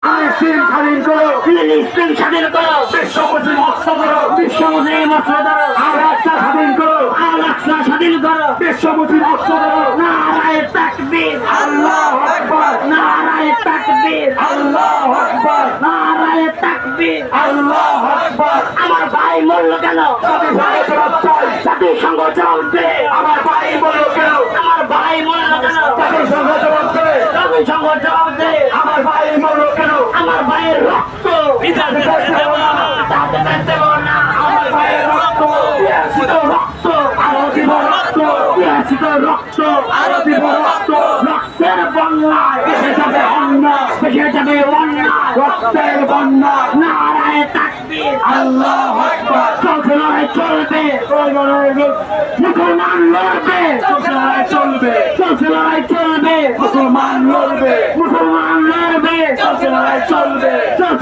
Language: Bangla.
ফিলিস্তিন স্বাধীন করো, ফিলিস্তিন স্বাধীন করো, বিশ্ব মুসলিম অস্ত্র করো, বিশ্ব মুসলিম অস্ত্র ধরো, আল আকসা স্বাধীন করো, আল আকসা স্বাধীন করো, বিশ্ব মুসলিম অস্ত্র করো। নারায়ে তাকবীর, আল্লাহু আকবার, নারায়ে তাকবীর, আল্লাহু আকবার, নারায়ে তাকবীর। আল্লাহু আকবার। আমার ভাই মরল কেন? জাতিসংঘ জবাব চাই, জাতিসংঘ জবাব দে। আমার ভাই বলো কেন? আমার ভাই মরল কেন? জাতিসংঘ জবাব দে, জাতিসংঘ জবাব দে। আমার ভাই বলো কেন? আমার ভাইয়ের রক্ত যাতে দেব না, তাতে দেব না। আমার ভাইয়ের রক্ত, পিয়াসিত রক্ত, আরো দিব রক্ত, পিয়াসিত রক্ত, আরো দিব রক্ত। রক্তের বন্যায় ভেসে যাবে অন্যায়, ভেসে যাবে অন্যায়। রক্তের বন্যা। নারায়ে তাকবীর, আল্লাহু আকবার। চলছে লড়াই চলবে, মুসলমান লড়বে, চলবে, চলছে লড়াই চলবে, মুসলমান লড়বে, মুসলমান লড়বে, চলবে, চলবে।